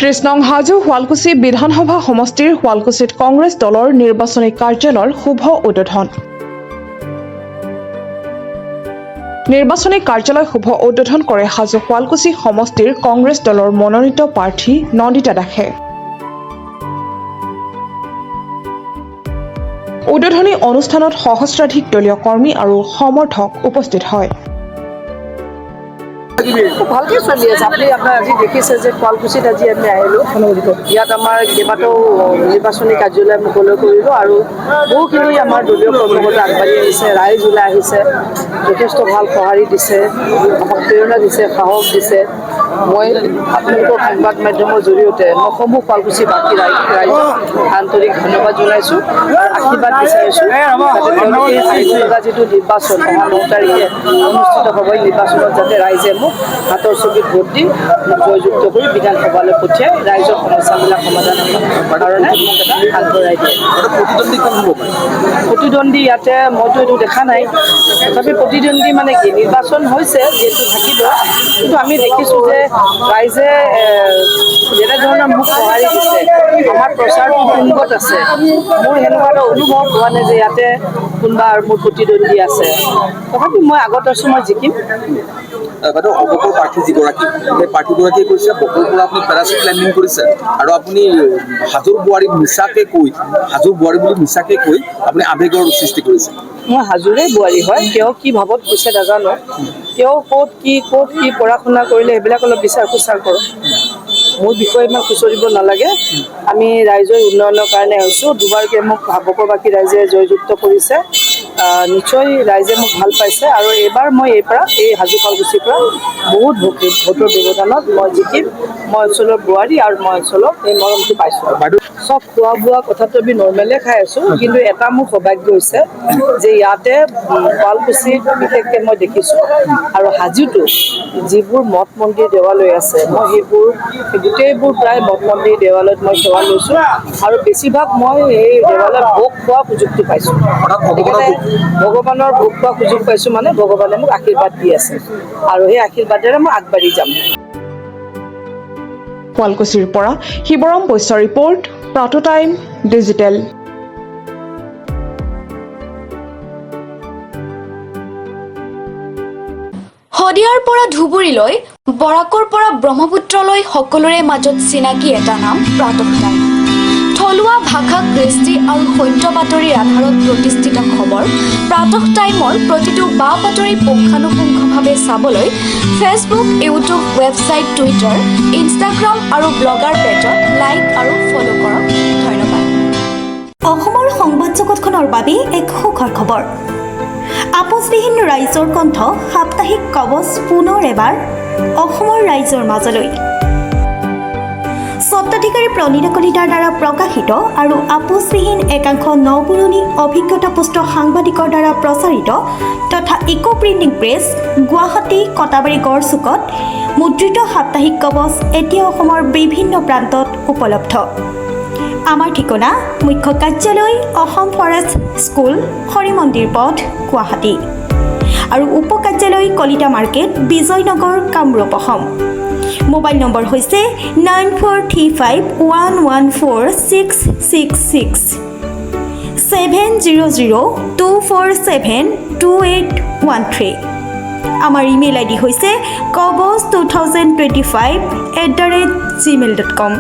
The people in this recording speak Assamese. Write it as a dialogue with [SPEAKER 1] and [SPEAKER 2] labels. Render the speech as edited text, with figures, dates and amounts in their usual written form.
[SPEAKER 1] 30 নং হাজো শুৱালকুছি বিধানসভা সমষ্টিৰ শুৱালকুছিত কংগ্ৰেছ দলৰ নিৰ্বাচনী কাৰ্যালয়ৰ শুভ উদ্বোধন। নিৰ্বাচনী কাৰ্যালয় শুভ উদ্বোধন কৰে হাজো শুৱালকুছি সমষ্টিৰ কংগ্ৰেছ দলৰ মনোনীত প্ৰাৰ্থী নন্দিতা দাসে। উদ্বোধনী অনুষ্ঠানত সহস্ৰাধিক দলীয় কৰ্মী আৰু সমৰ্থক উপস্থিত হয়।
[SPEAKER 2] ভালকে চলি আছে। আপোনাৰ আজি দেখিছে যে শুৱালকুছিত আজি আমি আহিলোঁ। ইয়াত আমাৰ কেইবাটাও নিৰ্বাচনী কাৰ্যালয় মুকলি কৰিলোঁ আৰু বহুখিনি আমাৰ দলীয় কৰ্মকৰ্তা আগবাঢ়ি আহিছে, ৰাইজ ওলাই আহিছে, যথেষ্ট ভাল সঁহাৰি দিছে, আমাক প্ৰেৰণা দিছে, সাহস দিছে। মই আপোনালোকৰ সংবাদ মাধ্যমৰ জৰিয়তে মই সমূহ শুৱালকুছিবাসী ৰাইজক আন্তৰিক ধন্যবাদ জনাইছোঁ, আশীৰ্বাদ বিচাৰিছোঁ যাতে তেওঁলোকে আহিব লগা যিটো নিৰ্বাচন অহা 9 তাৰিখে অনুষ্ঠিত হ'ব, এই নিৰ্বাচনত যাতে ৰাইজে মোক হাতৰ চকীত ভোট দি জয়যুক্ত কৰি বিধানসভালৈ পঠিয়াই ৰাইজৰ সমস্যাবিলাক সমাধান কাৰণে মোক এটা আগবঢ়াই দিয়ে। প্ৰতিদ্বন্দ্বী ইয়াতে মইতো এইটো দেখা নাই, তথাপি প্ৰতিদ্বন্দ্বী মানে কি নিৰ্বাচন হৈছে যিহেতু থাকিব, কিন্তু আমি দেখিছোঁ যে ৰাইজে যেনেধৰণৰ মোক সঁহাৰি দিছে, আমাৰ প্ৰচাৰটো তুংগত আছে। মোৰ সেনেকুৱা এটা অনুভৱ হোৱা নাই যে ইয়াতে কোনোবা মোৰ প্ৰতিদ্বন্দ্বী আছে, তথাপি মই আগত আছোঁ, মই জিকিম।
[SPEAKER 3] বাইদেউ অৱকৰ প্ৰাৰ্থী যিগৰাকী, সেই প্ৰাৰ্থীগৰাকীয়ে কৈছে বকৰ পৰা আপুনি পেৰাচুট লেণ্ডিং কৰিছে আৰু আপুনি হাজোৰ বোৱাৰী মিছাকে কৈ আপুনি আৱেগৰ সৃষ্টি কৰিছে।
[SPEAKER 2] মই হাজোৰে বোৱাৰী হয়, তেওঁ কি ভাৱত কৈছে নাজানো, তেওঁ ক'ত কি পঢ়া শুনা কৰিলে সেইবিলাক অলপ বিচাৰ খোচাৰ কৰক। মোৰ বিষয়ে ইমান খুচৰিব নালাগে। আমি ৰাইজৰ উন্নয়নৰ কাৰণে হৈছোঁ। দুবাৰকৈ মোক বকৰবাসী ৰাইজে জয়যুক্ত কৰিছে, নিশ্চয় ৰাইজে মোক ভাল পাইছে আৰু এইবাৰ মই এই হাজো শুৱালকুছিৰ পৰা বহুত ভোটৰ ব্যৱধানত মই জিকিম। মই অঞ্চলৰ বোৱাৰী আৰু মই অঞ্চলত এই মৰমটো পাইছোঁ। চব খোৱা বোৱা কথাটো আমি নৰ্মেলে খাই আছোঁ, কিন্তু এটা মোৰ সৌভাগ্য হৈছে যে ইয়াতে শুৱালকুছিত বিশেষকৈ মই দেখিছোঁ আৰু হাজোতো যিবোৰ মঠ মন্দিৰ দেৱালয় আছে, মই গোটেইবোৰ প্ৰায় মঠ মন্দিৰ দেৱালয়ত মই সেৱা লৈছোঁ আৰু বেছিভাগ মই এই দেৱালয়ত ভোগ খোৱা সুযোগটো পাইছোঁ। ভগৱানৰ ভোগ খোৱা সুযোগ পাইছোঁ, মানে ভগৱানে মোক আশীৰ্বাদ দি আছে আৰু সেই আশীৰ্বাদেৰে মই আগবাঢ়ি যাম।
[SPEAKER 1] শুৱালকুছিৰ পৰা শিৱৰাম বৈশ্যৰ ৰিপৰ্ট, প্ৰাটো টাইম ডিজিটেল।
[SPEAKER 4] শদিয়াৰ পৰা ধুবুৰীলৈ, বৰাকৰ পৰা ব্ৰহ্মপুত্ৰলৈ সকলোৰে মাজত চিনাকি এটা নাম প্ৰাতঃ টাইম। থলুৱা ভাষা, কৃষ্টি আৰু সত্য বাতৰিৰ আধাৰত প্ৰতিষ্ঠিত খবৰ প্ৰাতঃ টাইমৰ প্ৰতিটো বা বাতৰি পুংখানুপুংখভাৱে চাবলৈ Facebook, YouTube, website, Twitter, Instagram আৰু ব্লগাৰ পেজত লাইক আৰু ফ'ল' কৰক। ধন্যবাদ।
[SPEAKER 5] অসমৰ সংবাদ জগতখনৰ বাবে এক সুখৰ খবৰ। আপোচবিহীন ৰাইজৰ কণ্ঠ সাপ্তাহিক কবচ পুনৰ এবাৰ অসমৰ ৰাইজৰ মাজলৈ। স্বত্বাধিকাৰী প্ৰণীতা কলিতাৰ দ্বাৰা প্ৰকাশিত আৰু আপোচবিহীন একাংশ নপুৰণি অভিজ্ঞতাপুষ্ট সাংবাদিকৰ দ্বাৰা প্ৰচাৰিত তথা eco printing press, Guwahati, Katabari, গড়চুকত মুদ্ৰিত সাপ্তাহিক কবচ এতিয়া অসমৰ বিভিন্ন প্ৰান্তত উপলব্ধ। আমাৰ ঠিকনা মুখ্য কাৰ্যালয়, অসম ফৰেষ্ট স্কুল, হৰি মন্দিৰ পথ, গুৱাহাটী আৰু উপ কাৰ্যালয় কলিতা মাৰ্কেট, বিজয়নগৰ, কামৰূপ, অসম। মোবাইল নম্বৰ হৈছে 9435114666 70024728113। আমাৰ ইমেইল ID হৈছে kobos2025@gmail.com।